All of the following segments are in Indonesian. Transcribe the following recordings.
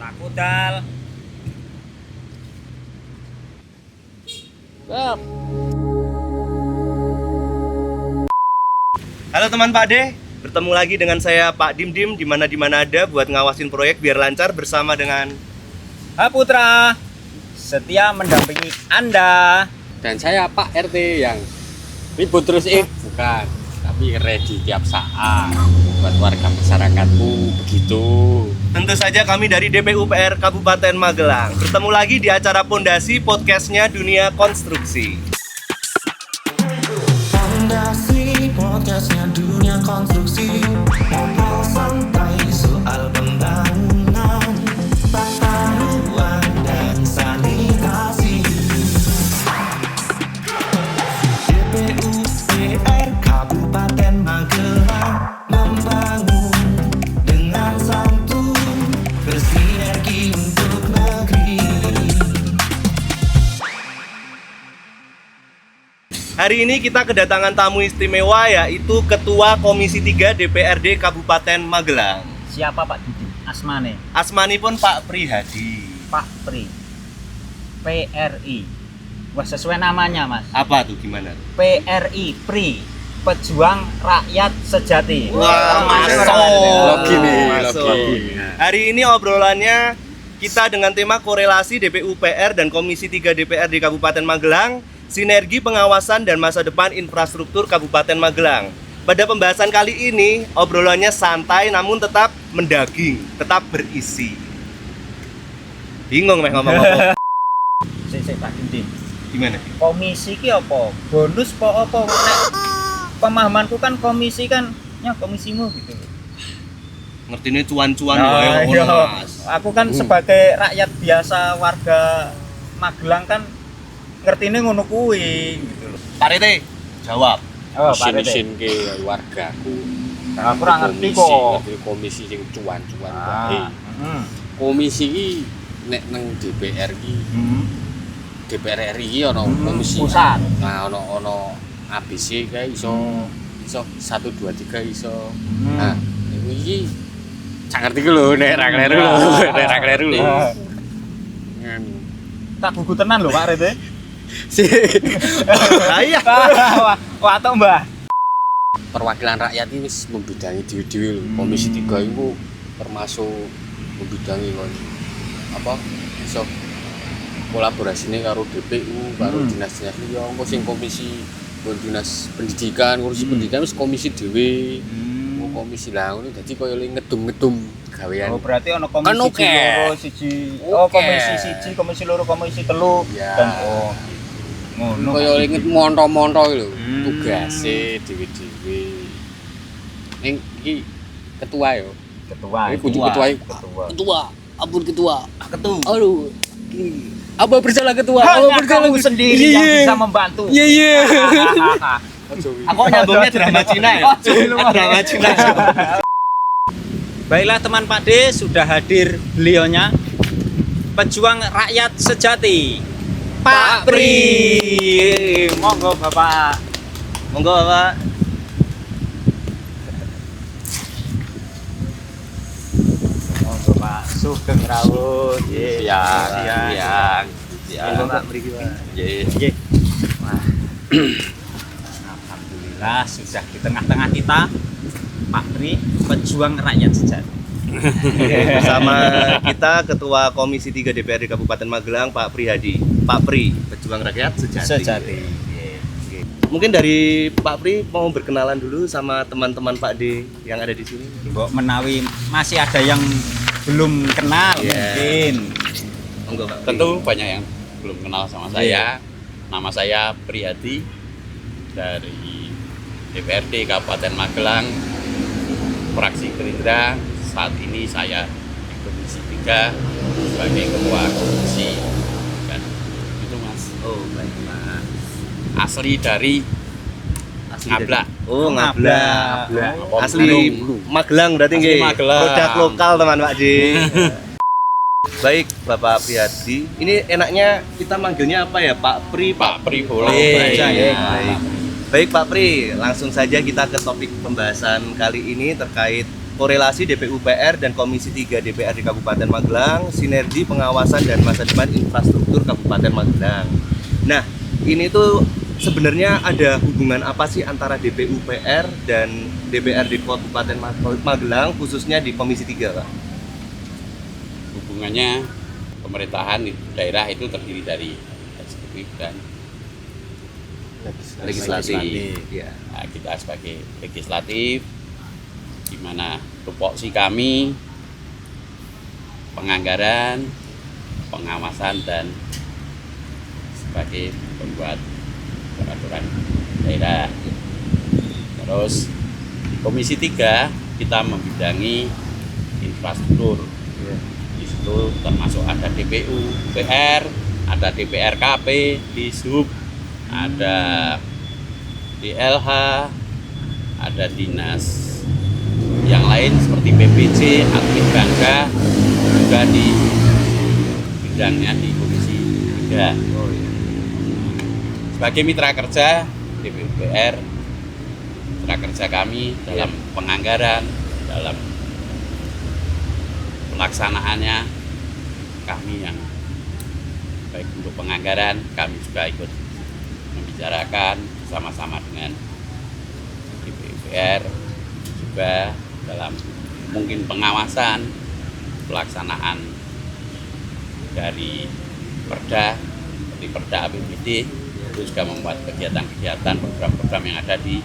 Aku dal. Siap. Halo teman Pak D, bertemu lagi dengan saya Pak Dim di mana ada buat ngawasin proyek biar lancar bersama dengan Ha Putra, setia mendampingi Anda. Dan saya Pak RT yang ribut terus bukan, tapi ready tiap saat buat warga masyarakatku begitu. tentu saja kami dari DPU PR Kabupaten Magelang. Bertemu lagi di acara Pondasi podcastnya Dunia Konstruksi. Fondasi podcastnya Dunia Konstruksi, ngobrol santai soal pembangunan, tata ruang dan sanitasi. DPU PR Kabupaten Magelang membangun dengan santun, bersinergi untuk negeri. Hari ini kita kedatangan tamu istimewa yaitu Ketua Komisi 3 DPRD Kabupaten Magelang. Siapa Pak Didi? Asmane. Asmanipun Pak Prihadi. Pak Pri. PRI. Wah, sesuai namanya, Mas. Apa tuh gimana? PRI, Pri. Pejuang Rakyat Sejati. Wah, Masuk. Logi nih, Masuk. logi. Hari ini obrolannya kita dengan tema korelasi DPU PR dan Komisi 3 DPRD Kabupaten Magelang, sinergi pengawasan dan masa depan infrastruktur Kabupaten Magelang. Pada pembahasan kali ini, obrolannya santai namun tetap mendaging, tetap berisi. Bingung meh ngomong apa? Sik Pak Didi. Gimana? Komisi ki apa? Bonus apa? Nek pemahamanku kan komisi kan ya komisimu gitu. Ngertine cuan-cuan Nah, wae iya. ngono, Mas. Aku kan sebagai rakyat biasa warga Magelang kan ngertine ngono kuwi gitu loh. Pak Rete, jawab. Oh, Pak Rete. Isin ke wargaku. Nah, aku ora ngerti Komisi, kok. ngerti komisi sing cuan-cuan Ah, wae. Komisi iki nek nang DPR iki DPR RI iki ana komisi pusat. Nah, ana ABC kae iso 1 2 3 iso. Nah, iki sak ngerti ku lho nek ra kleru lho, nek ra kleru lho. Ah. Ngene. Tak gugu tenan lho Pak Rete. Si Lah iya. Wah, tok Mbah. perwakilan rakyat ini wis membidangi dhewe-dhewe lho. Komisi 3 iku termasuk membidangi kon apa iso kolaborasine karo DPU, karo dinas-dinas liya. Engko sing komisi dinas pendidikan, ngurusi pendidikan wis komisi dhewe. Komisi lah ngono dadi koyo ngedum-ngedum gawean. Oh, berarti ana Kan komisi oke. loro siji. Oh, Oke. komisi siji, komisi loro, komisi telu. Ya. Dan oh. Ngono. Koyo monto-monto lho, Hmm. tugase dhewe-dhewe. Ning iki ketua yo. Ketua. Ini kunjung ketua. Ketua. Ketua, ampun ketua. Ketua. Aduh. Apa bersalah ketua? Apa Hanya bersalah kamu sendiri yang bisa membantu. Iya iya. Aku nyambungnya drama Cina ya? Drama Cina. Baiklah teman Pak D, sudah hadir beliaunya, pejuang rakyat sejati, Pak Pri. Monggo Bapak. Monggo Bapak. Monggo Pak. Sugeng rawuh. Siang. Monggo Pak mriki Pak. Nggih. Wah. Alhamdulillah sudah di tengah-tengah kita Pak Pri, pejuang rakyat sejati. Bersama kita Ketua Komisi 3 DPRD Kabupaten Magelang, Pak Prihadi. Pak Pri, pejuang rakyat sejati. Mungkin dari Pak Pri mau berkenalan dulu sama teman-teman Pak D yang ada di sini. Mbok menawi masih ada yang belum kenal Iya. mungkin. Monggo Pak Pri. Tentu banyak yang belum kenal sama saya. Nama saya Prihadi dari DPRD Kabupaten Magelang, fraksi Gerindra. Saat ini saya di Komisi 3 sebagai ketua komisi. Dan itu Mas. Oh, baik Pak. Asli dari Ngablak. Oh, Ngablak. Ngablak. Asli Magelang berarti Asli nggih. Magelang. Produk lokal teman Pak D. Baik, Bapak Prihadi. Ini enaknya kita manggilnya apa ya? Pak Pri, Pak Pri boleh Baik, aja baik, ya. baik. Baik Pak Pri, langsung saja kita ke topik pembahasan kali ini terkait korelasi DPUPR dan Komisi 3 DPRD Kabupaten Magelang, sinergi pengawasan dan masa depan infrastruktur Kabupaten Magelang. Nah, ini tuh sebenarnya ada hubungan apa sih antara DPUPR dan DPRD Kabupaten Magelang, khususnya di Komisi 3, Pak? Hubungannya pemerintahan di daerah itu terdiri dari eksekutif dan Legislatif. Ya. Nah, kita sebagai legislatif, di mana tupoksi kami penganggaran, pengawasan dan sebagai pembuat peraturan daerah. Terus di Komisi 3 kita membidangi infrastruktur. Di situ termasuk ada DPU, PR, ada DPRKP, Dishub, ada DLH, ada dinas yang lain seperti PPC, Admin Bangga, juga di bidangnya di Komisi 3. Sebagai mitra kerja DPUPR, mitra kerja kami dalam penganggaran, dalam pelaksanaannya, kami yang baik untuk penganggaran, kami juga ikut membicarakan bersama-sama dengan DPUPR juga dalam mungkin pengawasan pelaksanaan dari Perda seperti Perda APBD, itu juga membuat kegiatan-kegiatan program-program yang ada di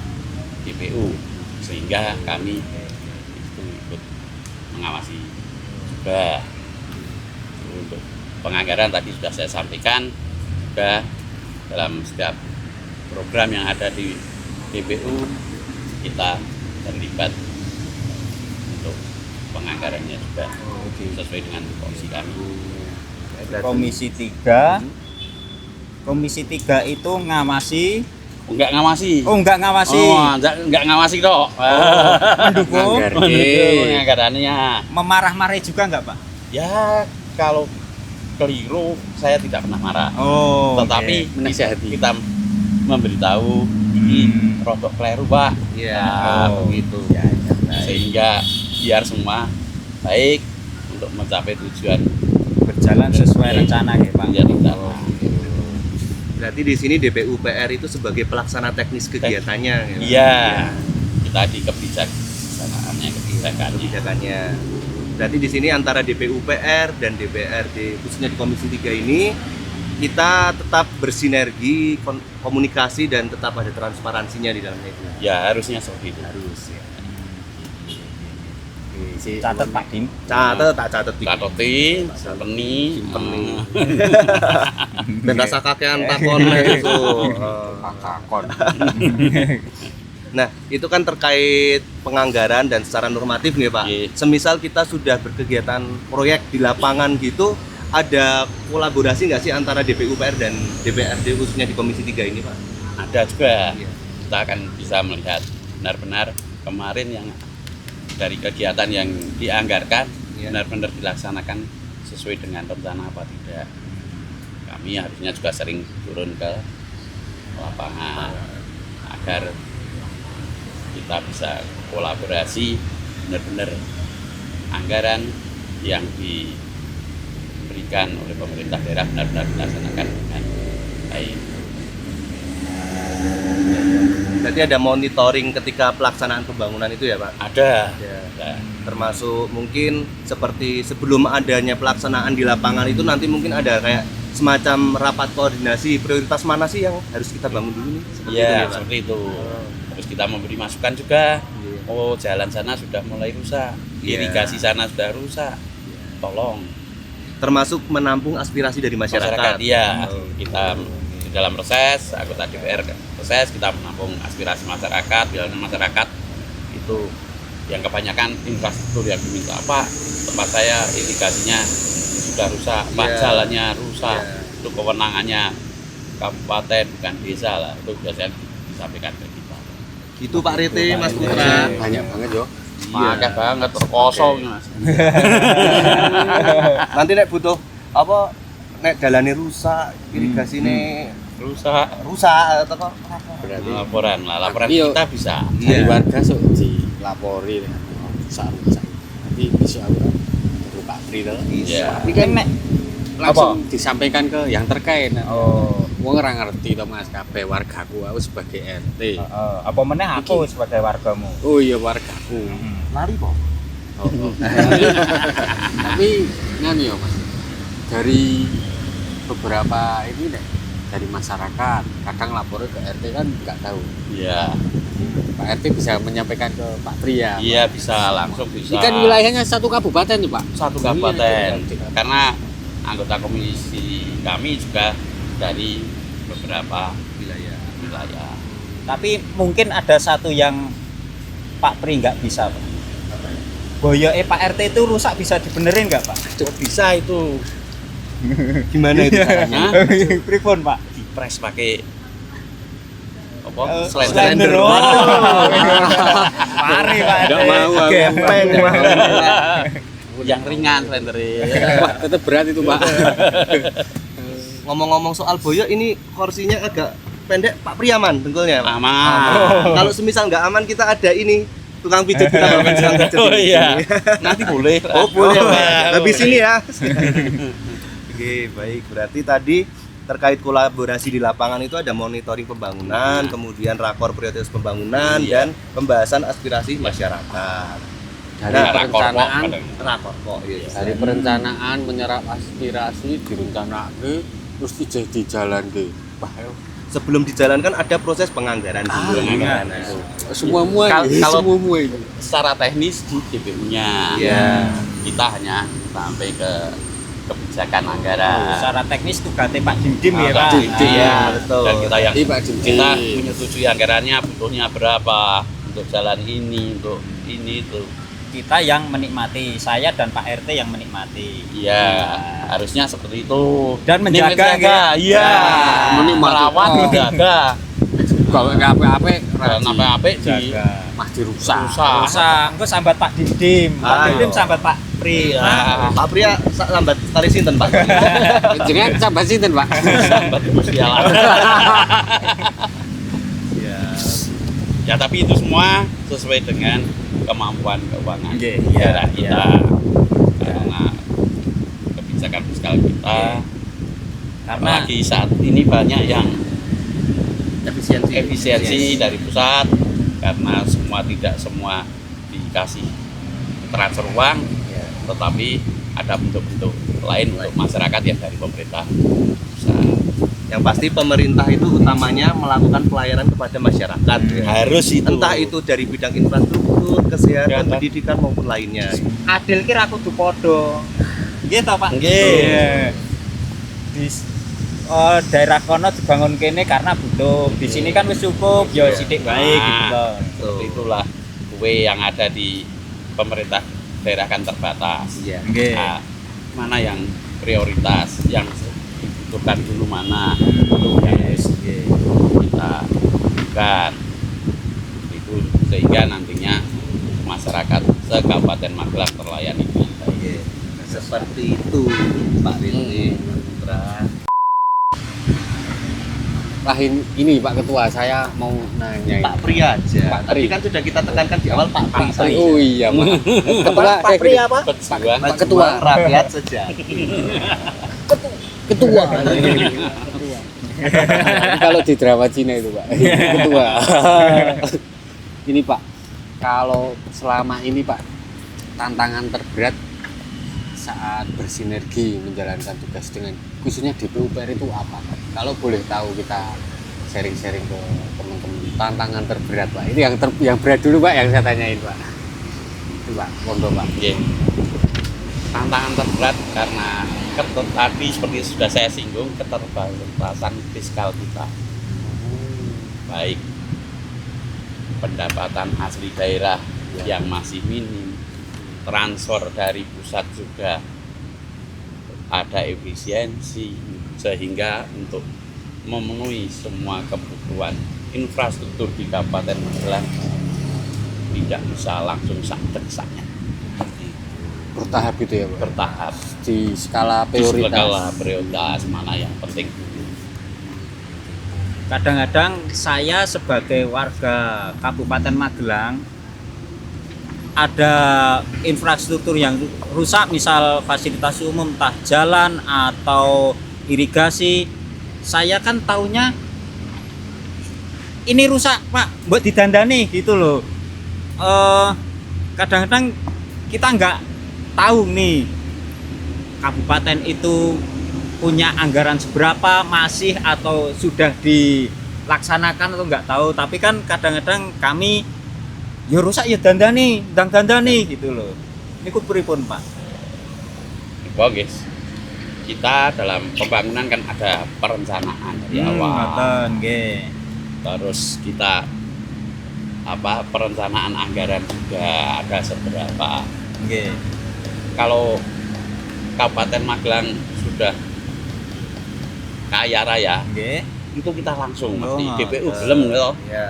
DPU, sehingga kami itu ikut mengawasi juga. Untuk penganggaran tadi sudah saya sampaikan, juga dalam setiap program yang ada di DPU kita terlibat untuk penganggarannya juga sesuai dengan tupoksi kami. Komisi 3. Komisi 3 itu ngawasi. Enggak ngawasi. Oh, enggak ngawasi. Oh, enggak ngawasi toh. Mendukung. Penganggarannya. Memarah-marahi juga enggak, Pak? Ya, kalau keliru saya tidak pernah marah. Oh, tetapi oke. Menasihati. kita memberitahu ini rodok keliru, Pak. Iya, Begitu. Ya, ya, baik. Sehingga biar semua baik untuk mencapai tujuan Berjalan sesuai rencana ya, Pak. yang kita. Berarti di sini DPUPR itu sebagai pelaksana teknis kegiatannya. Ya, Pak? Iya. Kita di kebijaksanaannya, Kebijakannya. Berarti di sini antara DPUPR dan DPRD khususnya di Komisi 3 ini kita tetap bersinergi, komunikasi dan tetap ada transparansinya di dalamnya itu. Ya, harusnya seperti itu. Harus ya. Catat Pak Dim. Tak catet di Katotin, simpeni, ben rasa kakean takon itu. Takon. Nah, itu kan terkait penganggaran dan secara normatif nih, Pak. Iya. Semisal kita sudah berkegiatan proyek di lapangan gitu, ada kolaborasi nggak sih antara DPUPR dan DPRD khususnya di Komisi 3 ini, Pak? ada juga. Iya. Kita akan bisa melihat benar-benar kemarin yang dari kegiatan yang dianggarkan Iya. benar-benar dilaksanakan sesuai dengan rencana apa tidak. Kami harusnya juga sering turun ke lapangan agar kita bisa kolaborasi benar-benar anggaran yang diberikan oleh pemerintah daerah benar-benar dilaksanakan dengan baik. Berarti ada monitoring ketika pelaksanaan pembangunan itu ya, Pak? Ada. Ya. Termasuk mungkin seperti sebelum adanya pelaksanaan di lapangan itu nanti mungkin ada kayak semacam rapat koordinasi prioritas mana sih yang harus kita bangun dulu nih? Seperti itu Iya, ya, Pak? seperti itu. Terus kita memberi masukan juga. Iya. Oh, jalan sana sudah mulai rusak, Iya. irigasi sana sudah rusak. Tolong Termasuk menampung aspirasi dari masyarakat. Iya, Oh, kita di dalam reses, anggota DPR reses, kita menampung aspirasi masyarakat, bilangan masyarakat itu yang kebanyakan infrastruktur yang diminta, Pak, tempat saya irigasinya sudah rusak, Pak, Iya. jalannya rusak, Iya. itu kewenangannya kabupaten bukan desa lah, itu biasanya disampaikan ke kita. Itu Pak Rete, Mas Putra. Banyak banget yo. Pakai banget terkosong, Mas. Nanti nek butuh apa nek dalane rusak, irigasine Rusak. rusak atau apa? Berarti Laporan lah, laporan Tapi yo- kita bisa. dari Iya. warga sok dilapori. rusak. Nanti bisa aku Pak Pri to. Iya. Ini kan nek langsung disampaikan ke yang terkait. oh Wong ora ngerti to Mas, kabeh wargaku aku sebagai RT. apa meneh aku sebagai wargamu. Oh iya wargaku. Lari kok. Tapi ngene ya Mas. Dari beberapa ini deh dari masyarakat kadang lapornya ke RT kan nggak tahu. Iya. Pak RT bisa menyampaikan ke Pak Tri ya. Iya bisa langsung bisa. Ini kan wilayahnya satu kabupaten tuh Pak. Satu kabupaten. Karena anggota komisi kami juga dari beberapa wilayah. Tapi mungkin ada satu yang Pak Pri nggak bisa, Pak. Boyoke Pak RT itu rusak bisa dibenerin nggak, Pak? Bisa itu Gimana itu caranya? Pripun, Pak? dipres pakai apa? Slender. Oh. Mari, Pak. Nggak mau aku. Gepeng mah. Yang ringan slendernya. Wah, tetap berat itu Pak. Ngomong-ngomong soal boyo ini kursinya agak pendek, Pak Pri aman dengkulnya. Pak? Aman. Kalau semisal nggak aman kita ada ini tukang pijat kita bawa tukang pijat. Oh di iya. sini. Nanti boleh. Oh boleh Pak. Habis ini ya. Boleh. Oke baik, berarti tadi terkait kolaborasi di lapangan itu ada monitoring pembangunan, kemudian rakor prioritas pembangunan Iya. dan pembahasan aspirasi masyarakat. Dari Nah, perencanaan, Rakor kok iya. dari perencanaan menyerap aspirasi direncanakan terus dijalankan. Wah, Sebelum dijalankan ada proses penganggaran dulu. iya. Nah, semua Kalau- semua itu. Secara teknis di DPU-nya. Iya. Kita hanya sampai ke kebijakan anggaran. Secara teknis tugasnya Pak Dimdim ya, Pak Pak. Dimdim. Iya, betul. Dan kita yang Iya, Pak Dimdim. kita menyetujui anggarannya butuhnya berapa untuk jalan ini, untuk ini itu. Kita yang menikmati, saya dan Pak RT yang menikmati. Iya, harusnya seperti itu. Dan menjaga, Menjaga, iya. Ya. Menikmati. Merawat, Oh. menjaga. Kalau nggak apa-apa, Dan apa-apa di Jaga. mah dirusak. Rusak, engko sambat Pak Dimdim. Pak Ayo. Dimdim sambat Pak Pri. Iya. Pak Pria lambat kali sinten Pak. Jangan sampai sinten Pak. sambat usia. Ya tapi itu semua sesuai dengan kemampuan keuangan Iya, negara iya, kita, karena kebijakan fiskal kita. Karena Apalagi saat ini banyak yang Efisiensi. efisiensi dari pusat, karena tidak semua dikasih transfer uang, tetapi ada bentuk-bentuk lain untuk masyarakat yang dari pemerintah pusat. Yang pasti pemerintah itu utamanya melakukan pelayanan kepada masyarakat. ya. Harus itu. Entah itu dari bidang infrastruktur, kesehatan, Kesehatan. pendidikan maupun lainnya. adil kira kudu padha. Nggih to, Pak? Nggih. Iya. Di daerah kono dibangun kene karena butuh. Di sini kan wis cukup, ya sithik wae gitu loh. Seperti itulah kue yang ada di pemerintah daerah kan terbatas. Iya. Nggih. Nah, mana yang prioritas, yang dibutuhkan dulu mana itu yang harus kita bukan itu, sehingga nantinya masyarakat se-Kabupaten Magelang terlayani dengan baik. Iya. Seperti itu Pak Rilly. Putra. Wah ini Pak Ketua, saya mau nanya ini. Pak Pria aja. Pak Tadi Pri. kan sudah kita tekankan di awal Pak Pri. saja. Oh iya Pak. Ketua, Pak Pri apa? Pejuang Pak Ketua. Rakyat sejati. Ketua. Kalau di drama Cina itu Pak. Ketua. Ini Pak, kalau selama ini Pak, tantangan terberat saat bersinergi menjalankan tugas dengan khususnya DPU PR itu apa Pak? Kalau boleh tahu kita sharing-sharing ke teman-teman, tantangan terberat Pak. Itu yang berat dulu Pak yang saya tanyain Pak. Itu Pak, monggo Pak. Oke. Tantangan terberat karena tadi seperti sudah saya singgung, keterbatasan fiskal kita. Baik pendapatan asli daerah yang masih minim, transfer dari pusat juga ada efisiensi, sehingga untuk memenuhi semua kebutuhan infrastruktur di Kabupaten Magelang tidak bisa langsung sak-saknya, Bertahap gitu ya Pak. bertahap. Di skala Di prioritas. skala prioritas mana yang penting. Kadang-kadang saya sebagai warga Kabupaten Magelang ada infrastruktur yang rusak, misal fasilitas umum, entah jalan atau irigasi, saya kan taunya ini rusak Pak, buat didandani gitu loh. Kadang-kadang kita nggak tahu nih kabupaten itu punya anggaran seberapa, masih atau sudah dilaksanakan atau nggak tahu. Tapi kan kadang-kadang kami ya rusak ya dandani gitu loh. Ini pripun Pak? Bagus. Kita dalam pembangunan kan ada perencanaan dari awal. Ngoten nggih. Terus kita perencanaan anggaran juga ada seberapa. Nggih. Kalau Kabupaten Magelang sudah kaya raya, Nggih. itu kita langsung Oh, mesti DPU ngoten. gelem gitu. Iya.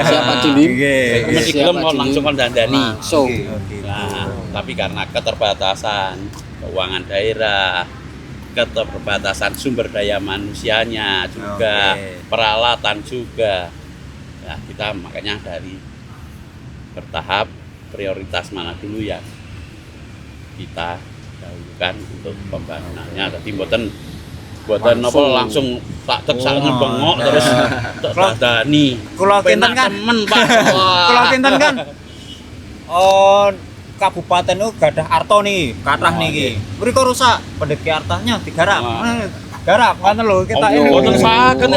Siapa dulu? Nggih. Mesti gelem kon langsung kon dandani. Langsung. Oh, gitu. Nah, tapi karena keterbatasan keuangan daerah, keterbatasan sumber daya manusianya juga, Oke. peralatan juga. Nah, kita makanya dari bertahap prioritas mana dulu yang kita dahulukan untuk pembangunannya. Jadi mboten langsung tak tek sak bengok terus tak dandani. Kula kinten kan. Temen Pak. Kula kinten kan. Kabupaten itu gadah arto nih, kathah niki. Mriko rusak, pendheki artanya digarap. Wah. Garap ngoten lho kita ini. Mboten saged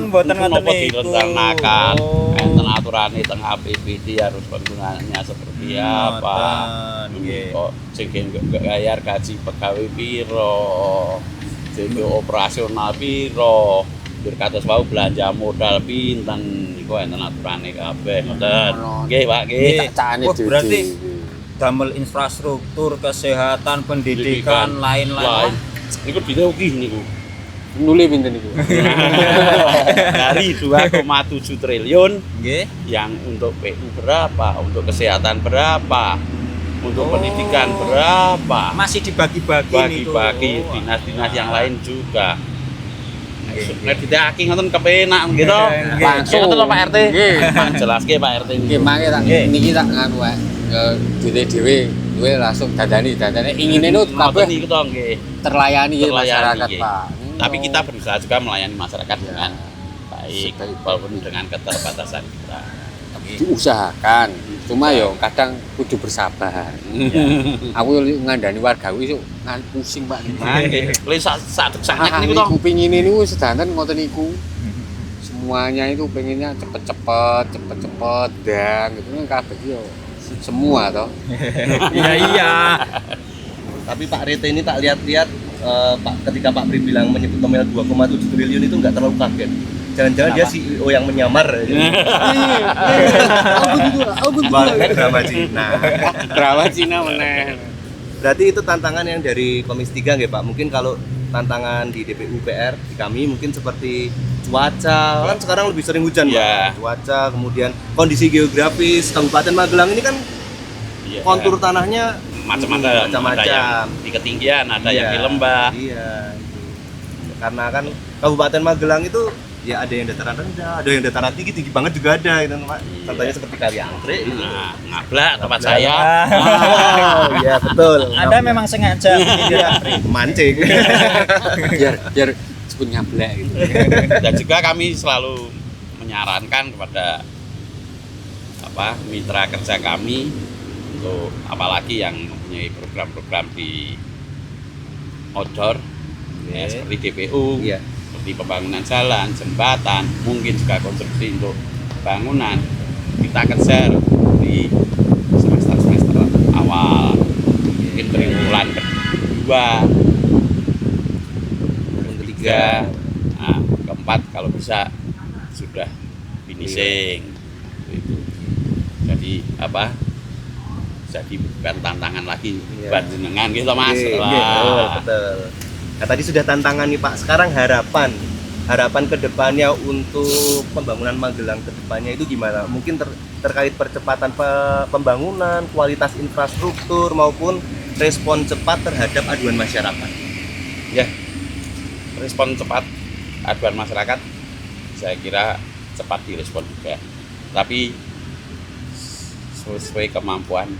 mboten napa niku. direncanakan. Oh. Enten aturane teng APBD harus penggunaannya seperti apa. Ngoten, nggih. Kok sing bayar gaji pegawai piro, sing operasional piro, berkatos wau belanja modal pinten niku enten aturane kabeh ngoten. Nggih, Pak, nggih. Cacane Wah, berarti damel infrastruktur, kesehatan, pendidikan, lain-lain. Niku dirugi niku. Nuli pinten niku? Dari 2,7 triliun Nggih. yang untuk PU berapa, untuk kesehatan berapa, untuk pendidikan berapa, Masih dibagi-bagi niku. bagi-bagi Oh, dinas-dinas yang lain juga. Nek ditaki ngoten kepenak gitu. Nggih. Langsung. Ngoten lho Pak RT. Nggih. Pak jelaske Pak RT Nggih, niku. mangke tak Nggih. niki tak nganu wae. Dhewe duwe langsung dandani ingine nu Ngoten kabeh niku to nggih. terlayani ya Terlayani, masyarakat, nggih. Pak. Tapi kita berusaha juga melayani masyarakat dengan baik, Sebaik- walaupun dengan keterbatasan kita. diusahakan. Cuma yo kadang kudu bersabar. Aku yo ngandani warga iso pusing, Pak. Mangke, lha sak Ah, niku to. niku pengin niku sedanten ngoten niku. Semuanya itu pengennya cepet-cepet dan gitu kan kabeh yo semua toh. Iya. Tapi Pak Rete ini tak lihat-lihat ketika Pak Pri bilang menyebut nominal 2,7 triliun itu nggak terlalu kaget. Jangan-jangan dia CEO yang menyamar. Banget drama Cina. Drama Cina meneh. Berarti itu tantangan yang dari Komisi 3 nggih Pak. Mungkin kalau tantangan di DPU PR di kami mungkin seperti cuaca, kan sekarang lebih sering hujan Iya. Pak. Cuaca, kemudian kondisi geografis Kabupaten Magelang ini kan Iya. kontur tanahnya macam-macam, ada macam-macam. yang di ketinggian, ada yang di lembah. Iya. Gitu. Karena kan Kabupaten Magelang itu ya ada yang dataran rendah, ada yang dataran tinggi, tinggi banget juga ada gitu Pak. Iya. Contohnya seperti Kali Anggrek gitu. Nah, ngablak tempat Ngablak. saya. Oh, iya betul. Anda memang sengaja Iya, mancing. biar sebut nyablak gitu. Dan juga kami selalu menyarankan kepada mitra kerja kami untuk apalagi yang mempunyai program-program di outdoor ya, seperti DPU, Iya. seperti pembangunan jalan, jembatan, mungkin juga konstruksi untuk bangunan, kita kejar di semester awal, mungkin triwulan kedua, ketiga, nah, keempat kalau bisa sudah finishing. Itu. Jadi jadi bukan tantangan lagi Iya. buat jenengan gitu Mas. Oke, Wah. betul. Nah, tadi sudah tantangan nih Pak. Sekarang harapan ke depannya untuk pembangunan Magelang ke depannya itu gimana? Mungkin terkait percepatan pembangunan, kualitas infrastruktur maupun respon cepat terhadap aduan masyarakat. Ya, respon cepat aduan masyarakat saya kira cepat direspon juga. Tapi sesuai kemampuan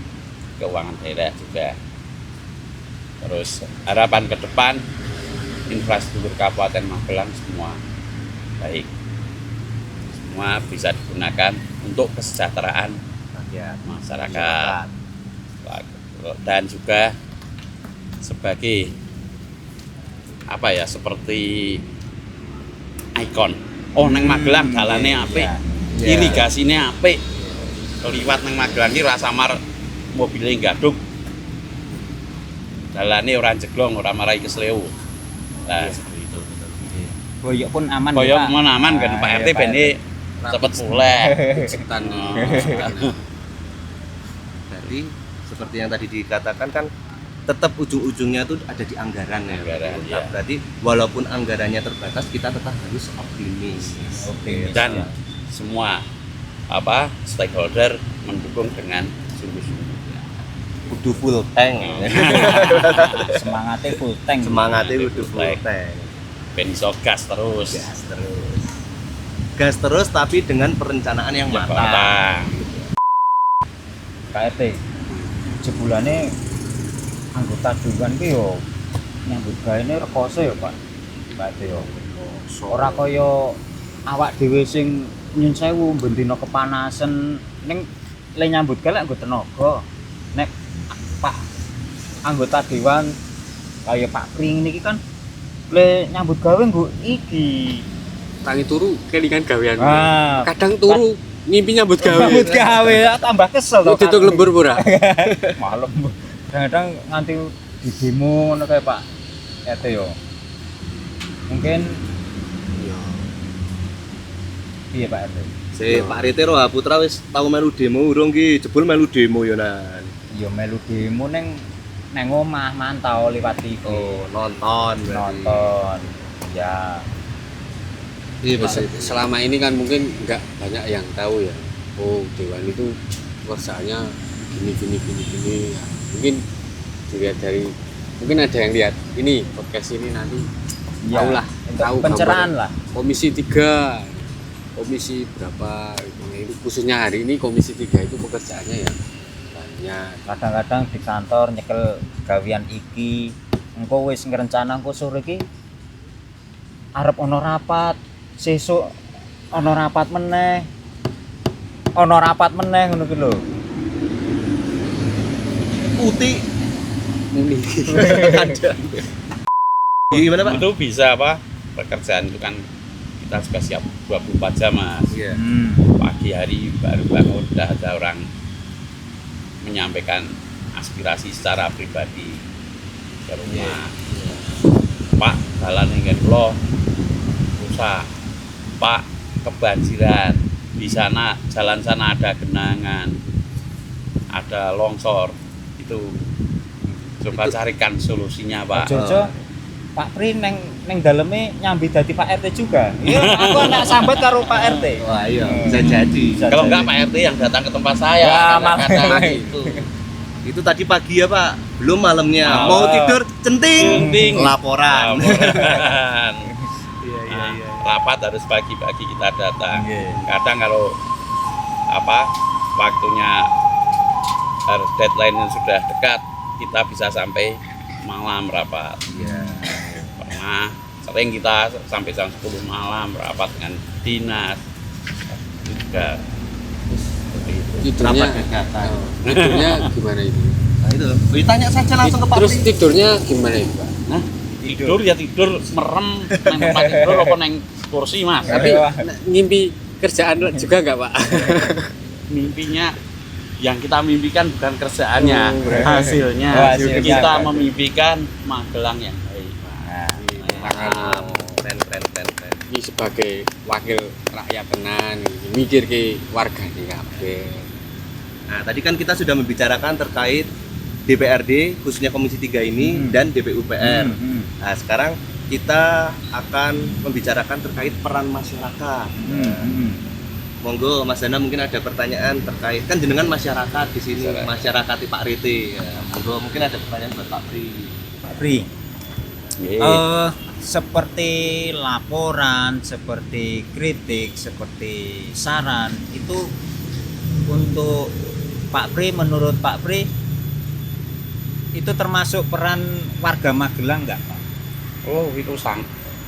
keuangan daerah juga. Terus harapan ke depan infrastruktur Kabupaten Magelang semua baik, semua bisa digunakan untuk kesejahteraan masyarakat dan juga sebagai apa ya, seperti ikon. Oh, neng Magelang jalannya apik, irigasinya apik. Liwat neng Magelang iki rasa mar mobilnya gaduk. Jalannya orang jeglong, orang marai kesleo. Nah, seperti itu. Boyok pun aman Boyok ya, Pak. pun aman kan Pak RT ben cepet pulih. Cetan. Jadi seperti yang tadi dikatakan kan tetap ujung-ujungnya tuh ada di anggaran ya. Anggaran, Nah, iya. berarti walaupun anggarannya terbatas kita tetap harus optimis. Optimis. Dan semua stakeholder mendukung dengan sungguh-sungguh. Kudu full tank. Semangatnya full tank. Semangatnya Semangatnya kudu full full tank. tank. Ben iso gas terus. Gas terus tapi dengan perencanaan yang matang. Matang. KRT jebulane anggota dewan ki yo nyambut gawe rekoso ya Pak. KRT yo. Ora kaya awak dhewe sing nyun sewu bendina kepanasan ning le nyambut gawe lek nggo tenaga. Nek Pak anggota dewan kaya Pak Pring niki kan le nyambut gawe nggo iki. Tangi turu kelingan gawean. Ah, Kadang turu ngimpi nyambut gawe. nyambut gawe tambah kesel Lu to. dituk lembur ora? Malam kadang nganti di demo ngono kae Pak RT yo. Mungkin iya Pak RT. Pak Rite Roha Putra wis tau melu demo urung ki? Jebul melu demo yo nan. Yo melu demo neng omah mantau liwat TV. Oh, nonton berarti. Nonton. Ya. Iya, Pak Se- Rite. Selama ini kan mungkin nggak banyak yang tahu ya. Oh, dewan itu pekerjaannya gini. Ya, mungkin dilihat dari, mungkin ada yang lihat ini podcast ini nanti Ya, tahu lah, untuk tahu pencerahan gambar. lah. Komisi 3, komisi berapa itu khususnya hari ini komisi 3 itu pekerjaannya ya banyak. Kadang-kadang di kantor nyekel gawean iki. Engko wis ngrencana engko sore iki arep ana rapat, sesuk ana rapat meneh. Ana rapat meneh ngono ki lho. Putih Ini ada. Gimana Pak? Itu bisa pekerjaan itu kan kita juga siap 24 jam Mas. Iya. Pagi hari baru bangun udah ada orang menyampaikan aspirasi secara pribadi ke rumah. Pak, jalan yang kula rusak. Pak, kebanjiran. Di sana jalan sana ada genangan, ada longsor. Itu coba carikan solusinya Pak. Jojo Pak Pri neng daleme nyambi dadi Pak RT juga. Iya, aku anak sambat karo Pak RT. Wah iya, bisa jadi. Kalau enggak Pak RT yang datang ke tempat saya. Wah, kadang-kadang malah. itu. Itu tadi pagi ya Pak, belum malamnya. Malam. Mau tidur centing, Centing. laporan. Laporan. Iya Nah, rapat harus pagi-pagi kita datang. Nggih. Kadang kalau waktunya deadline yang sudah dekat, kita bisa sampai malam rapat. Iya. Pernah sering kita sampai jam 10 malam rapat dengan dinas. Itu juga seperti itu. tidurnya, Rapat kegiatan. tidurnya gimana itu? Nah itu, tanya saja langsung ke Pak Terus Pri. tidurnya gimana itu Pak? Nah, tidur ya tidur merem nang tempat tidur apa nang kursi Mas. Tapi ngimpi kerjaan juga nggak Pak? Mimpinya yang kita mimpikan bukan kerjaannya, berarti. hasilnya. Oh, hasilnya. Kita memimpikan Magelang yang baik. Mantap. Keren. Ini sebagai wakil rakyat tenan, mikir ke warga nih kabeh. Nah, tadi kan kita sudah membicarakan terkait DPRD khususnya Komisi 3 ini dan DPUPR. Nah, sekarang kita akan membicarakan terkait peran masyarakat. Monggo Mas Dana mungkin ada pertanyaan terkait kan jenengan masyarakat di sini, masyarakat Pak Rite. Ya, monggo mungkin ada pertanyaan buat Pak Pri. Pak Pri. Nggih. Seperti laporan, seperti kritik, seperti saran itu untuk Pak Pri, menurut Pak Pri itu termasuk peran warga Magelang nggak Pak? Oh, itu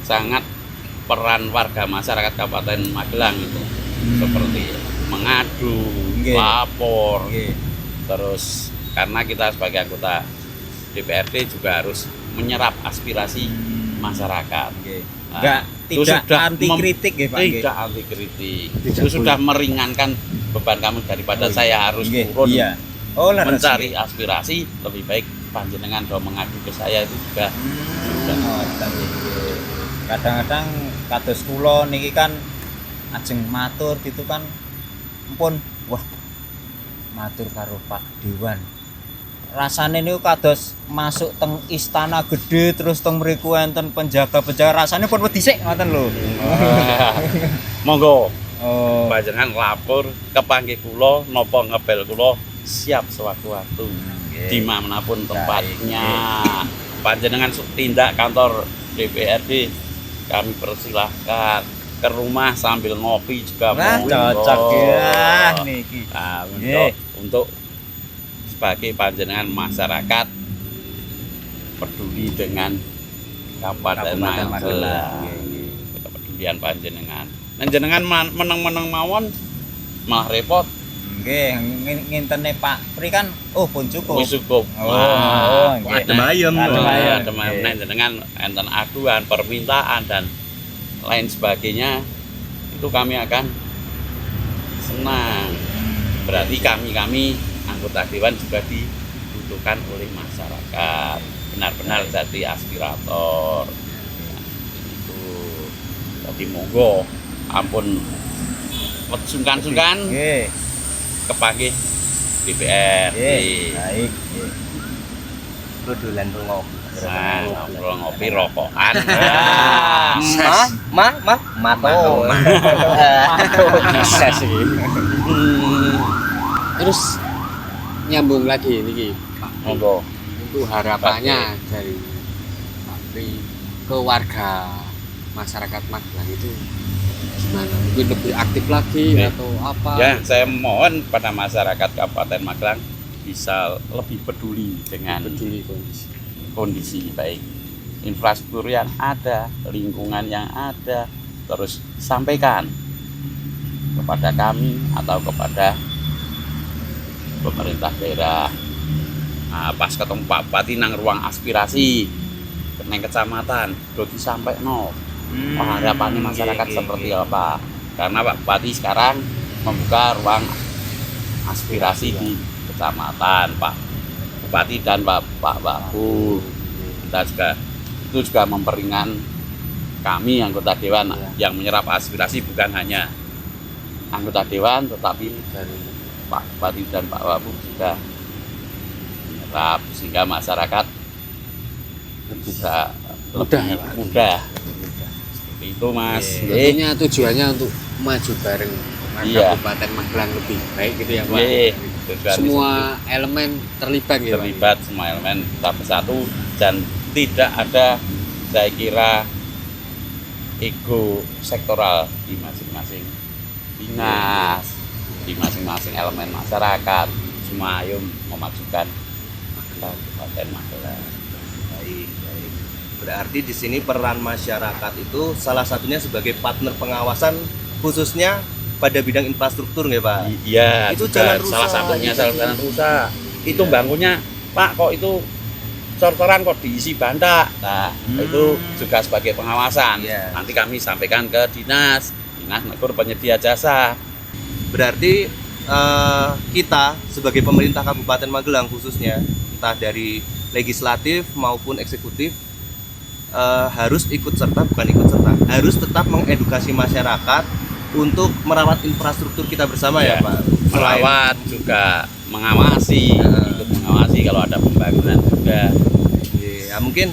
sangat peran warga masyarakat Kabupaten Magelang itu. Seperti mengadu, Nggih. lapor, Nggih. terus karena kita sebagai anggota DPRD juga harus menyerap aspirasi masyarakat. Nggih. Nah, Nggak, itu tidak sudah anti kritik ya Pak? Nggih. Tidak anti kritik. Tidak Itu sudah meringankan beban kamu daripada saya harus Nggih, turun iya. Oh, leres, mencari nggih. aspirasi. Lebih baik panjenengan do mengadu ke saya itu juga. Oh, tapi kadang-kadang kados kula niki kan ajeng matur gitu kan ampun wah matur karo Pak Dewan rasane niku kados masuk teng istana gede terus teng mriku enten penjaga-penjaga rasane pun wedi sik ngoten lho. Monggo Oh. panjenengan lapor kepanggih kula napa ngebel kula siap sewaktu-waktu dimanapun tempatnya. Panjenengan tindak kantor DPRD kami persilahkan ke rumah sambil ngopi juga Wah, monggo. cocok ya niki. Nah, Nggih. untuk sebagai panjenengan masyarakat peduli dengan Kabupaten Kabupaten Magelang. Magelang. Kepedulian panjenengan. Panjenengan meneng-meneng mawon malah repot. Nggih, ngintene Pak Pri kan oh pun cukup. Wis cukup. Oh, nggih. Adem ayem. Adem ayem. Adem ayem. Nggih. Nek jenengan enten aduan, permintaan dan lain sebagainya itu kami akan senang. Berarti kami anggota dewan juga dibutuhkan oleh masyarakat, benar-benar jadi aspirator. Nah, itu jadi monggo ampun sungkan-sungkan Nggih. kepanggih DPR. Nggih. Baik, nggih. Dodolan ngopi. Nah, ngobrol ngopi rokokan. Mato. Bisa sih. Terus nyambung lagi niki Pak. Monggo. Untuk harapannya dari Pak Pri ke warga masyarakat Magelang itu gimana? Mungkin lebih aktif lagi Oke. atau apa? Ya, saya mohon pada masyarakat Kabupaten Magelang bisa lebih peduli dengan Peduli kondisi. kondisi baik infrastruktur yang ada, lingkungan yang ada, terus sampaikan kepada kami atau kepada pemerintah daerah. Nah, pas ketemu Pak Bupati nang ruang aspirasi neng kecamatan, do disampaikno harapannya masyarakat seperti apa. Karena Pak Bupati sekarang membuka ruang aspirasi di kecamatan, Pak Bupati dan Pak Babu. Kita juga itu juga memperingan kami anggota dewan yang menyerap aspirasi bukan hanya anggota dewan tetapi dari Pak Bupati dan Pak Babu juga menyerap sehingga masyarakat bisa Mudah, lebih Pak. mudah. Seperti itu Mas. Nggih. Tentunya tujuannya untuk maju bareng warga Iya. Kabupaten Magelang lebih baik gitu ya Pak. Nggih. Tujuan Semua elemen terlibat gitu Pak. terlibat semua elemen kita bersatu dan tidak ada saya kira ego sektoral di masing-masing dinas, di masing-masing elemen masyarakat. Semua ayo memajukan Kabupaten Magelang. Baik, baik. Berarti di sini peran masyarakat itu salah satunya sebagai partner pengawasan khususnya pada bidang infrastruktur nggak Pak? Iya, Itu juga jalan rusak, salah satunya gitu. jalan rusak. Itu Iya. bangunnya Pak kok itu cor-coran kok diisi banda. Nah, itu juga sebagai pengawasan. Iya. Nanti kami sampaikan ke dinas negur penyedia jasa. Berarti kita sebagai pemerintah Kabupaten Magelang khususnya entah dari legislatif maupun eksekutif harus ikut serta harus tetap mengedukasi masyarakat untuk merawat infrastruktur kita bersama ya Iya. Pak. Merawat juga mengawasi, Ya. ikut mengawasi kalau ada pembangunan juga. Ya, mungkin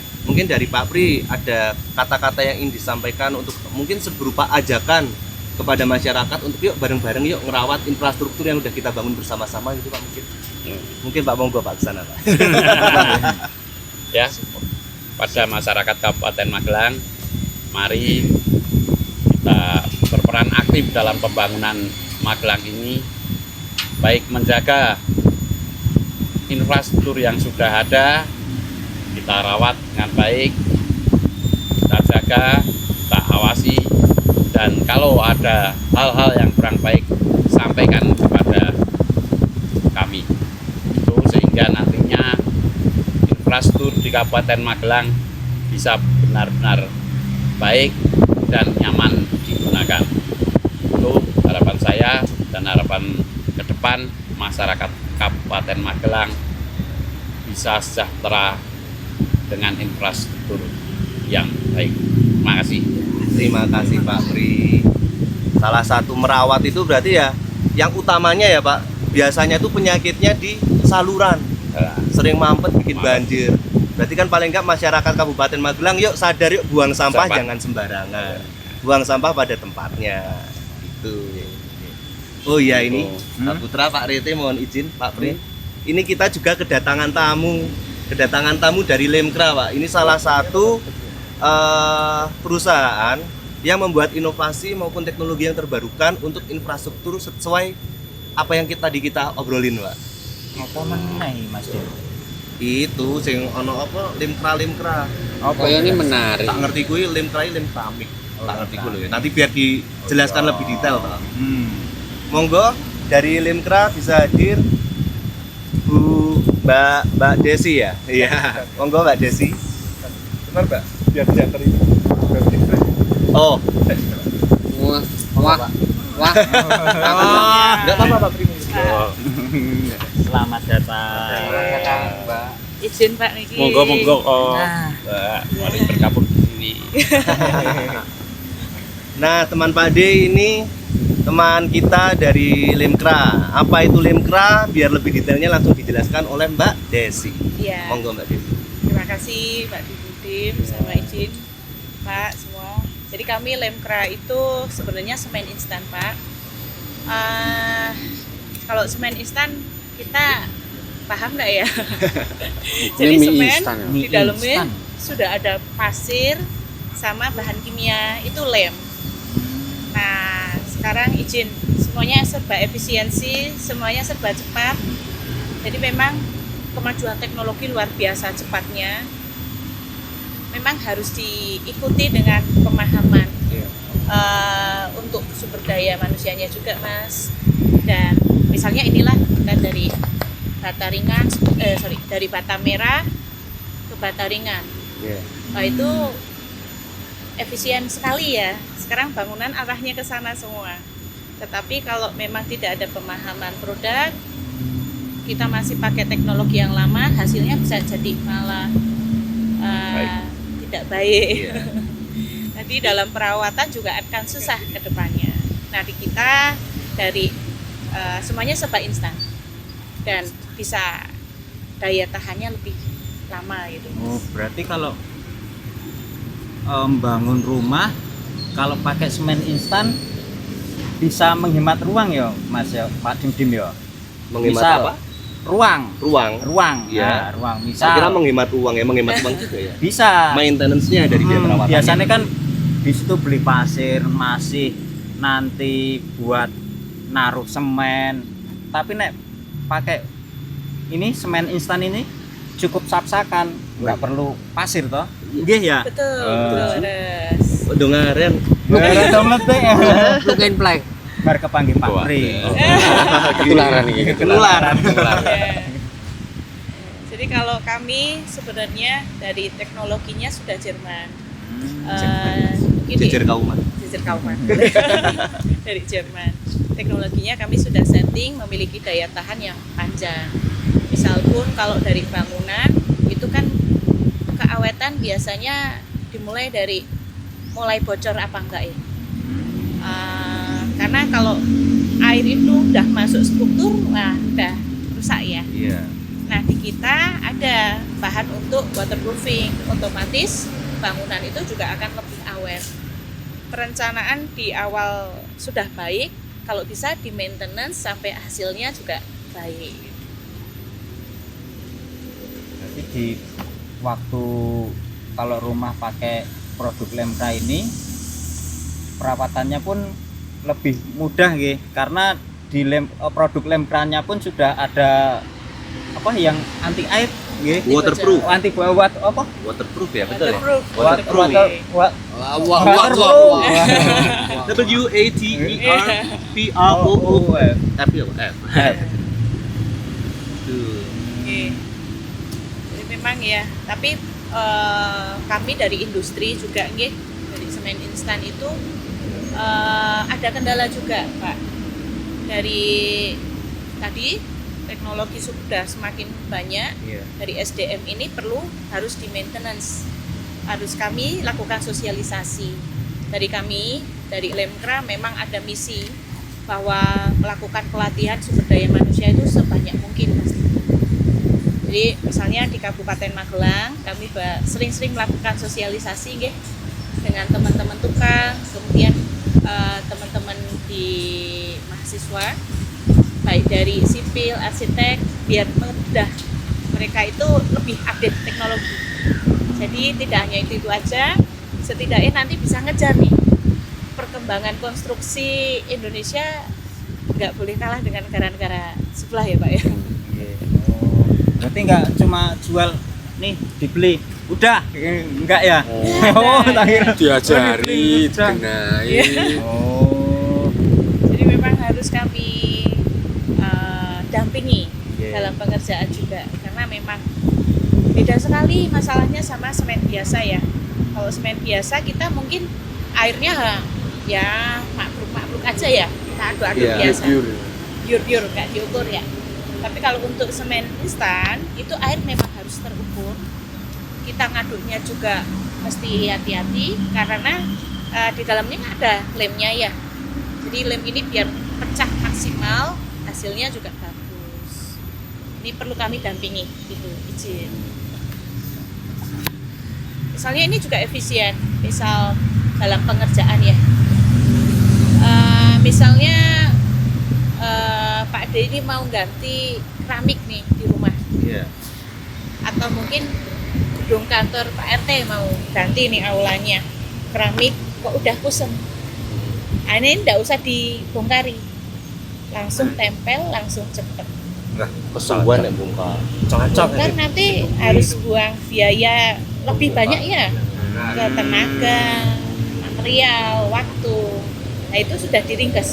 dari Pak Pri ada kata-kata yang ingin disampaikan untuk mungkin berupa ajakan kepada masyarakat untuk yuk bareng-bareng yuk ngerawat infrastruktur yang udah kita bangun bersama-sama gitu Pak mungkin. Mungkin Pak monggo Pak ke sana Pak. Ya, pada masyarakat Kabupaten Magelang, mari kita berperan aktif dalam pembangunan Magelang ini baik menjaga infrastruktur yang sudah ada, kita rawat dengan baik, kita jaga, kita awasi, dan kalau ada hal-hal yang kurang baik sampaikan kepada kami itu, sehingga nantinya infrastruktur di Kabupaten Magelang bisa benar-benar baik dan nyaman digunakan. Itu harapan saya dan harapan ke depan masyarakat Kabupaten Magelang bisa sejahtera dengan infrastruktur yang baik. Terima kasih. Terima kasih Pak Pri. Salah satu merawat itu berarti ya yang utamanya ya Pak, biasanya itu penyakitnya di saluran, sering mampet bikin banjir. Berarti kan paling enggak masyarakat Kabupaten Magelang yuk sadar, yuk buang sampah jangan sembarangan, buang sampah pada tempatnya gitu. Oh iya, ini Pak Putra, Pak Rete, mohon izin Pak Pri. Ini kita juga kedatangan tamu dari Lemkra Pak. Ini salah satu perusahaan yang membuat inovasi maupun teknologi yang terbarukan untuk infrastruktur sesuai apa yang kita obrolin Pak. Apa meneh Mas Dim? Itu sing ono apa lemkra Oh ya, ini menarik. tak ngerti kuwi lemkramik tak ngerti kuwi lho. Nanti biar dijelaskan lebih detail Pak. Monggo dari Lemkra bisa hadir Mbak Desi ya. Iya, monggo Mbak Desi. Benar Mbak, biar diantar ini. Oh, Wah. enggak apa-apa Pak Primo. Selamat datang. Izin Pak niki. Monggo. Nah. Mbak, mari bergabung di sini. Nah, teman Pak D ini teman kita dari Lemkra. Apa itu Lemkra? Biar lebih detailnya langsung dijelaskan oleh Mbak Desi. Iya. Monggo Mbak Desi. Terima kasih Pak Dibudim sama izin Pak semua. Jadi kami Lemkra itu sebenarnya semen instan Pak. Kalau semen instan kita paham nggak ya? Jadi Ini mie semen instan ya? di Mie dalamnya instan. sudah ada pasir sama bahan kimia itu lem. Nah sekarang izin semuanya serba efisiensi, semuanya serba cepat. Jadi memang kemajuan teknologi luar biasa cepatnya. Memang harus diikuti dengan pemahaman untuk sumber daya manusianya juga Mas. Dan misalnya inilah kita dari bata ringan, dari bata merah ke bata ringan. Nah, itu efisien sekali ya. Sekarang bangunan arahnya ke sana semua. Tetapi kalau memang tidak ada pemahaman produk, kita masih pakai teknologi yang lama, hasilnya bisa jadi malah tidak baik. Nanti dalam perawatan juga akan susah ke depannya. Nah, di kita dari semuanya serba instan dan bisa daya tahannya lebih lama gitu. Oh, berarti kalau bangun rumah kalau pakai semen instan bisa menghemat ruang ya Mas ya, Pak Dim ya. Menghemat Misal, apa? Ruang. Iya. Nah, ruang. Saya Misal kira menghemat uang ya, menghemat uang juga ya. bisa. Maintenance-nya dari biaya perawatan. Biasanya kan di situ beli pasir, masih nanti buat naruh semen. Tapi nek pakai ini semen instan ini cukup sak-sakan, nggak perlu pasir toh. Nggih ya. Betul, terus. Udah ngaren. Gara dometek. Plug and play. Bar kepanggih Pak Pri. Ketularan ini. Ketularan. Ya. Jadi kalau kami sebenarnya dari teknologinya sudah Jerman. Ini Jejer kauman. Jejer kauman. Dari Jerman. Teknologinya kami sudah setting memiliki daya tahan yang panjang. Misal pun kalau dari bangunan itu kan keawetan biasanya dimulai dari mulai bocor apa enggak ya. Karena kalau air itu udah masuk struktur, nah udah rusak ya. Iya. Nah di kita ada bahan untuk waterproofing, otomatis bangunan itu juga akan lebih awet. Perencanaan di awal sudah baik, kalau bisa di maintenance sampai hasilnya juga baik. Jadi di waktu kalau rumah pakai produk Lemkra ini perawatannya pun lebih mudah nggih, karena di produk lemkrannya pun sudah ada apa yang anti air, nggih. Waterproof. Anti buat apa? Waterproof ya, betul ya? Waterproof. Waterproof. WATERPROOF. F ya, F. Tuh. Oke. Jadi memang ya, tapi kami dari industri juga nggih, dari semen instan itu ada kendala juga, Pak. Dari tadi teknologi sudah semakin banyak, dari SDM ini harus di maintenance. Harus kami lakukan sosialisasi. Dari kami, dari Lemkra memang ada misi bahwa melakukan pelatihan sumber daya manusia itu sebanyak mungkin pasti. Jadi misalnya di Kabupaten Magelang kami sering-sering melakukan sosialisasi nggih, dengan teman-teman tukang, kemudian teman-teman di mahasiswa baik dari sipil, arsitek, biar mudah mereka itu lebih update teknologi. Jadi tidak hanya itu aja, setidaknya nanti bisa ngejar nih perkembangan konstruksi Indonesia, nggak boleh kalah dengan negara-negara sebelah ya Pak ya. Berarti nggak cuma jual nih dibeli udah enggak ya? Tak kira Diajari, udah. dikenai. Jadi memang harus kami dampingi dalam pengerjaan juga, karena memang beda sekali masalahnya sama semen biasa ya. Kalau semen biasa kita mungkin airnya ya makluk aja ya, kita aduk-aduk biasa, pure nggak diukur ya. Tapi kalau untuk semen instan itu air memang harus terukur, kita ngaduknya juga mesti hati-hati karena di dalamnya ada lemnya ya. Jadi lem ini biar pecah maksimal, hasilnya juga bagus. Ini perlu kami dampingi gitu, izin. Misalnya ini juga efisien, misal dalam pengerjaan ya. Misalnya Pak D ini mau ganti keramik nih di rumah. Atau mungkin gedung kantor Pak RT mau ganti nih aulanya. Keramik kok udah kusem. Ini enggak usah dibongkari. Langsung tempel, langsung cepet. Kesuwan ya bongkar. Kan nanti harus buang biaya lebih banyak ya, ke tenaga, material, waktu. Nah itu sudah diringkes.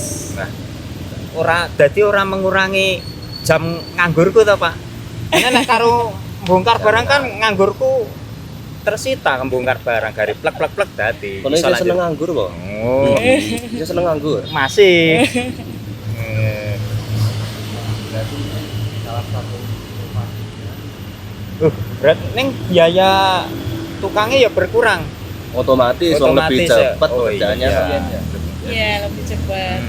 Jadi orang mengurangi jam nganggurku toh Pak. Ini nek karo bongkar barang kan nganggurku tersita kembongkar barang dari plek dadi. Kalau saya seneng nganggur kok. Oh, Saya seneng nganggur. masih. Berarti salah satu rumah. Berat ning biaya tukangnya ya berkurang. Otomatis wong lebih Otomatis ya. cepat Oh, pekerjaannya iya. kan. Iya lebih cepat.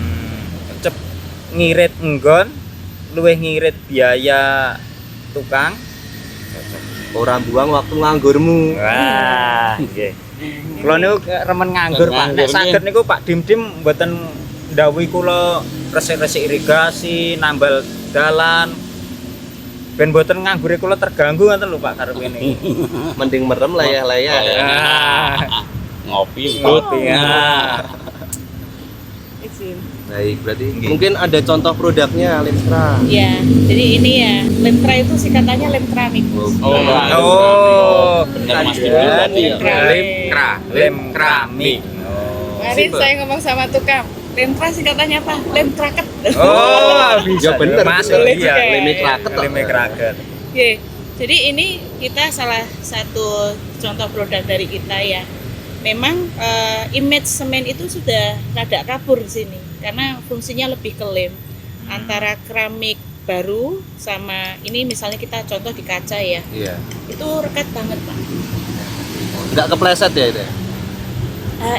Ngirit enggon, luwih ngirit biaya tukang. Orang buang waktu nganggurmu. Wah, nggih. Kula niku remen nganggur, Pak. Nek saged niku Pak Dim-dim mboten ndhawuhi kula resik-resik irigasi, nambal dalan. Ben mboten nganggure kula terganggu ngoten lho Pak karepe niki. Mending merem layah-layah. Ngopi, Ngopi ya. Izin. Baik, berarti mungkin ada contoh produknya Lemkra. Ya, jadi ini ya Lemkra itu singkatannya lem keramik. Oh, bener Mas tadi Dim ya. tadi ya. Lem keramik. Kemarin saya ngomong sama tukang, Lemkra singkatannya apa? Lem kraket. Oh, bisa. Ya bener, Masuk bener. iya. Lem kraket. Lem kraket. Oke, jadi ini kita salah satu contoh produk dari kita ya. Memang image semen itu sudah rada kabur di sini karena fungsinya lebih ke lem. Antara keramik baru sama ini misalnya kita contoh di kaca ya, Iya. itu rekat banget Pak. Enggak kepleset ya itu.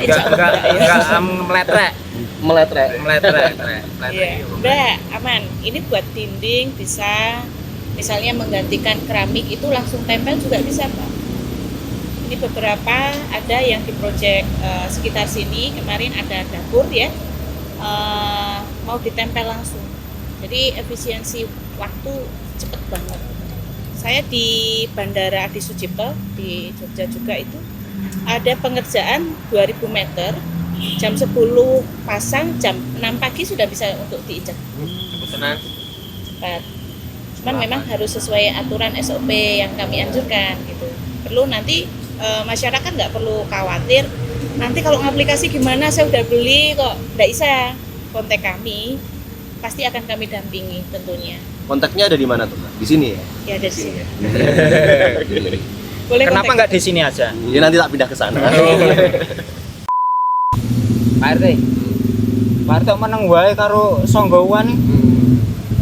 Insya Allah enggak ya. Meletrek. Meletrek. Iya, enggak, aman. Ini buat dinding bisa, misalnya menggantikan keramik itu langsung tempel juga bisa Pak. Ini beberapa ada yang di proyek sekitar sini kemarin ada dapur ya, mau ditempel langsung. Jadi efisiensi waktu cepet banget. Saya di Bandara Adi Sucipto di Jogja juga itu ada pengerjaan 2000 meter jam 10 pasang, jam 6 pagi sudah bisa untuk diinjak. Tenang. Cepat. Cuman memang harus sesuai aturan SOP yang kami anjurkan gitu. Perlu nanti masyarakat nggak perlu khawatir. Nanti kalau aplikasi gimana, saya udah beli kok nggak bisa. Kontak kami, pasti akan kami dampingi tentunya. Kontaknya ada di mana tuh, Mbak? Di sini ya? Ya dari sini. Boleh Kenapa kontak. nggak di sini aja? Ya nanti tak pindah ke sana. Pak RT. Pak RT meneng wae karo Songgowan nih.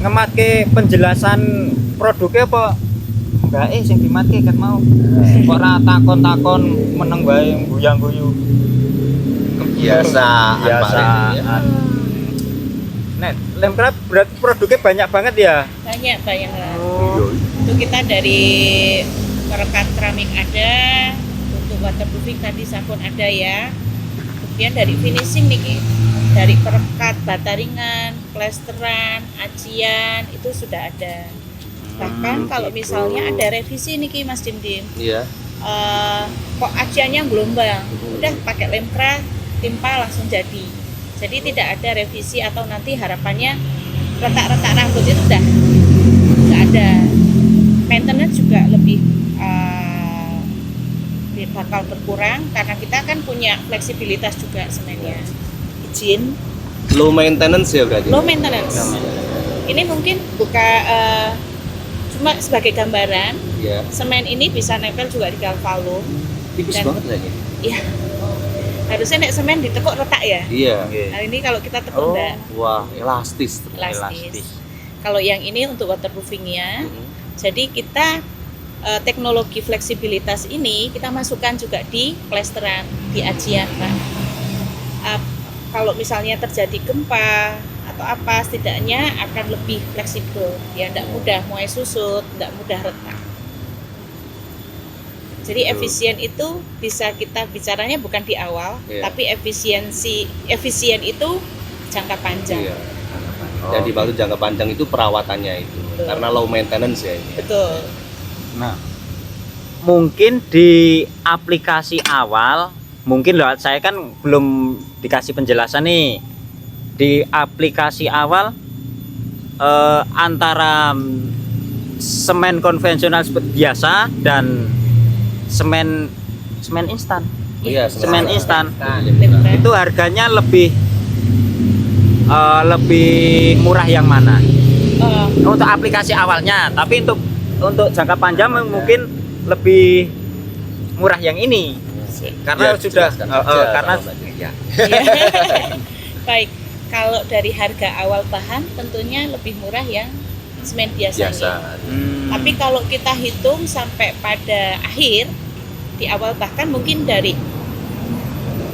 Ngematke penjelasan produknya apa? Enggak sing dimatke kan mau. Kok ora takon-takon meneng wae guyang-guyu. Kebiasaan Pak Rene, ya. Nek Lemcraft berarti produknya banyak banget ya? Banyak lah. Oh. Itu kita dari perekat keramik ada, untuk waterproofing tadi sabun ada ya. Kemudian dari finishing nih, dari perekat bata ringan, plesteran, acian itu sudah ada. Bahkan kalau gitu. misalnya ada revisi nih Mas Dim-Dim, Iya. kok aciannya gelombang, udah pakai Lemcraft, timpa langsung jadi. Jadi tidak ada revisi atau nanti harapannya retak-retak rambut itu udah nggak ada. Maintenance juga lebih bakal berkurang karena kita kan punya fleksibilitas juga semennya. Izin Low maintenance ya berarti. low maintenance. Ini mungkin cuma sebagai gambaran, Iya. semen ini bisa nempel juga di galvalum. Tipis Dan- banget kayaknya. Iya. Harusnya nek semen ditekuk retak ya. Iya. Nah ini kalau kita tekuk Oh. enggak, Wah, elastis. elastis. Kalau yang ini untuk waterproofingnya, jadi kita teknologi fleksibilitas ini kita masukkan juga di plesteran, di acian Pak. Kalau misalnya terjadi gempa atau apa, setidaknya akan lebih fleksibel, ya tidak mudah muai susut, tidak mudah retak. Jadi efisien itu bisa kita bicaranya bukan di awal, Iya. tapi efisien itu jangka panjang. Iya. Jadi waktu jangka panjang itu perawatannya itu. Betul. Karena low maintenance ya ini. Betul. Nah, mungkin di aplikasi awal, mungkin loh saya kan belum dikasih penjelasan nih. Di aplikasi awal antara semen konvensional seperti biasa dan semen instan. Iya, Semen instan. Lemcraft. Itu harganya lebih murah yang mana? Untuk aplikasi awalnya, tapi untuk jangka panjang mungkin lebih murah yang ini karena Ya, sudah jelaskan aja karena sama Mbak Dim. ya. Baik, kalau dari harga awal bahan tentunya lebih murah yang semen biasa. Biasa. Tapi kalau kita hitung sampai pada akhir di awal bahkan mungkin dari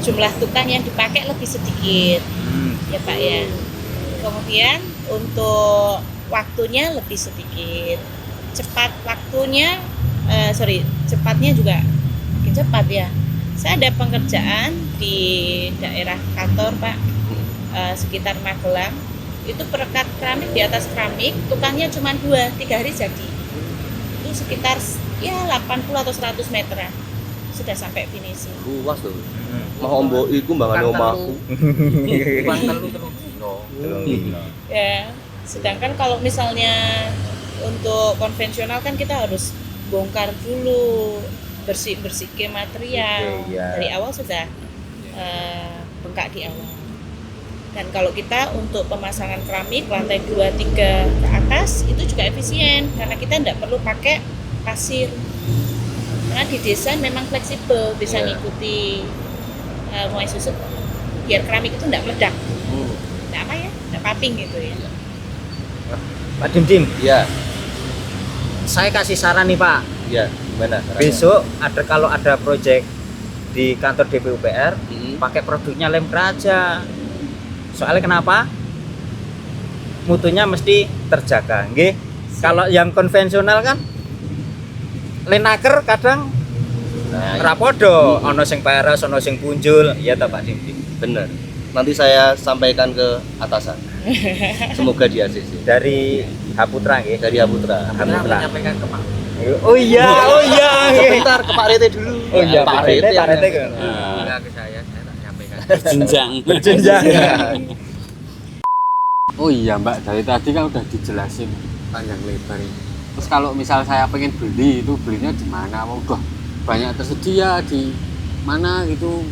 jumlah tukang yang dipakai lebih sedikit, ya Pak ya. Kemudian untuk waktunya lebih sedikit, cepatnya juga makin cepat ya. Saya ada pengerjaan di daerah kantor Pak, sekitar Magelang, itu perekat keramik di atas keramik, tukangnya cuma 2-3 hari jadi. Itu sekitar ya 80 atau 100 meteran sudah sampai finishing. Luas tuh. Mau mbok iku mbangane omahku. Ya, sedangkan kalau misalnya untuk konvensional kan kita harus bongkar dulu, bersih ke material. Oke, ya. Dari awal sudah bengkak di awal. Dan kalau kita untuk pemasangan keramik lantai 2-3 ke atas itu juga efisien karena kita tidak perlu pakai pasir. Karena didesain memang fleksibel, bisa Iya. ngikuti muai susut biar keramik itu tidak meledak. Tidak apa ya, tidak paping gitu ya. Pak Dim, Iya. saya kasih saran nih Pak. Iya, gimana caranya? Besok kalau ada proyek di kantor DPUPR, Mm-mm. pakai produknya Lemcraft aja. Soalnya kenapa? Mutunya mesti terjaga, nggih. Kalau yang konvensional kan lenaker kadang Nah, rapodo, ono sing peres, ono sing punjul, iya ta Pak Dim. bener. Nanti saya sampaikan ke atasan. Semoga di ACC. Dari Haputra nggih. Dari Aputra. Haputra. menyampaikan ke Pak. Oh iya, nggih. Sebentar ke Pak Rete dulu. Oh iya, Pak Pak Rete yang- kan. Enggak ke saya tak nyampaikan. berjenjang. Berjenjang. Oh iya Mbak, dari tadi kan udah dijelasin panjang lebar ini. Terus kalau misal saya pengen beli itu belinya di mana? Udah banyak tersedia di mana gitu?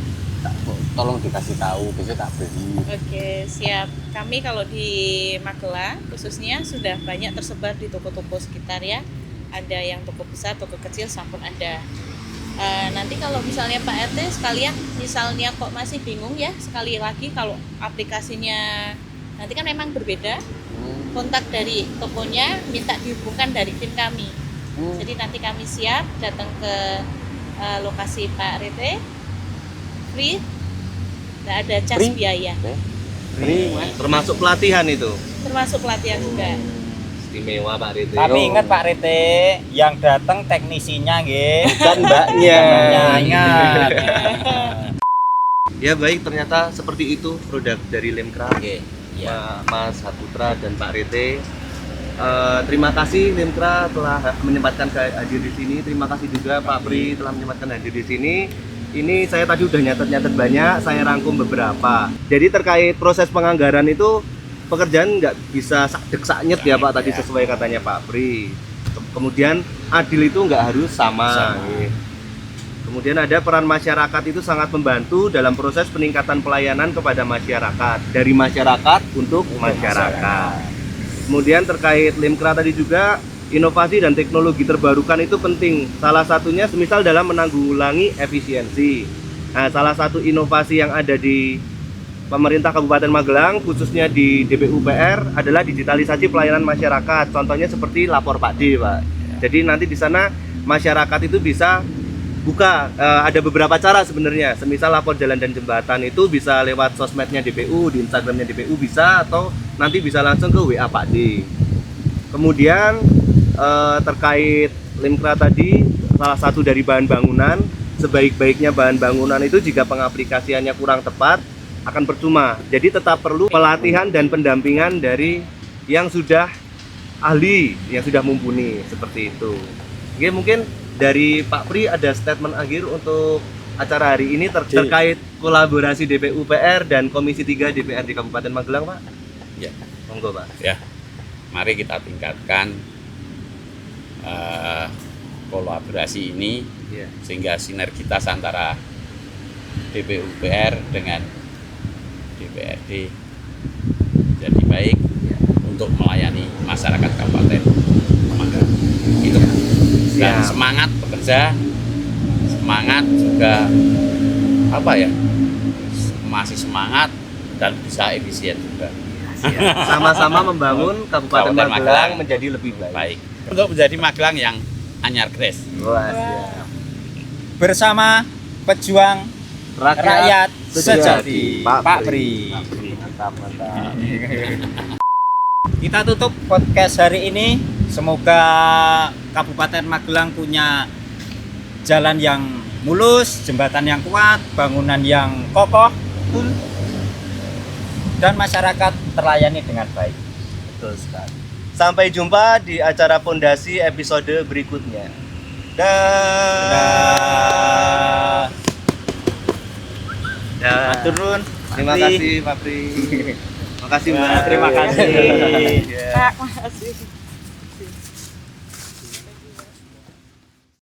Tolong dikasih tahu, besok tak beli. Oke, siap. Kami kalau di Magelang khususnya sudah banyak tersebar di toko-toko sekitar ya. Ada yang toko besar, toko kecil, sampun ada. Nanti kalau misalnya Pak RT sekalian misalnya kok masih bingung ya, sekali lagi kalau aplikasinya nanti kan memang berbeda, kontak dari tokonya minta dihubungkan dari tim kami. Jadi nanti kami siap datang ke lokasi Pak RT, free, nggak ada cas Free? biaya, Free, Mas. Termasuk pelatihan itu. termasuk pelatihan juga. Istimewa Pak Rete. Tapi ingat Pak Rete, yang datang teknisinya nggih. Bukan mbaknya. Mbaknya, ingat. Ya baik, ternyata seperti itu produk dari Lemkra. Oke. Ya. Mas Saputra dan Pak Rete. Terima kasih Lemkra telah menyempatkan hadir di sini. Terima kasih juga Pak Pri telah menyempatkan hadir di sini. Ini saya tadi udah nyatet banyak, saya rangkum beberapa. Jadi terkait proses penganggaran itu pekerjaan nggak bisa sakdek-saknyet ya Pak, tadi sesuai katanya Pak Pri. Kemudian adil itu nggak harus sama. Kemudian ada peran masyarakat itu sangat membantu dalam proses peningkatan pelayanan kepada masyarakat, dari masyarakat untuk masyarakat. Kemudian terkait Lemkra tadi juga, inovasi dan teknologi terbarukan itu penting. Salah satunya semisal dalam menanggulangi efisiensi. Nah, salah satu inovasi yang ada di pemerintah Kabupaten Magelang khususnya di DPUPR adalah digitalisasi pelayanan masyarakat. Contohnya seperti lapor Pak D, Pak. Jadi nanti di sana masyarakat itu bisa buka, ada beberapa cara sebenarnya. Semisal lapor jalan dan jembatan itu bisa lewat sosmednya DPU, di Instagramnya DPU bisa, atau nanti bisa langsung ke WA Pak D. Kemudian terkait Lemkra tadi, salah satu dari bahan bangunan, sebaik-baiknya bahan bangunan itu jika pengaplikasiannya kurang tepat akan percuma. Jadi tetap perlu pelatihan dan pendampingan dari yang sudah ahli, yang sudah mumpuni, seperti itu. Oke, mungkin dari Pak Pri ada statement akhir untuk acara hari ini terkait kolaborasi DPUPR dan Komisi 3 DPRD Kabupaten Magelang, Pak. Ya. Monggo, Pak. Ya, mari kita tingkatkan kolaborasi ini sehingga sinergitas antara DPUPR dengan DPRD jadi baik untuk melayani masyarakat Kabupaten Magelang. Itu. Dan semangat bekerja, semangat juga masih semangat dan bisa efisien juga. Sama-sama membangun Kabupaten Magelang menjadi lebih baik. Untuk menjadi Magelang yang anyar kres. Wah, siap. Bersama pejuang rakyat sejati, Pak Pri. Mantap. Kita tutup podcast hari ini. Semoga Kabupaten Magelang punya jalan yang mulus, jembatan yang kuat, bangunan yang kokoh, dan masyarakat terlayani dengan baik. Betul sekali. Sampai jumpa di acara Pondasi episode berikutnya. Dah. Matur nuwun. Terima kasih Pak Pri. Terima kasih Mbak. Terima kasih. Ya. Pak, makasih.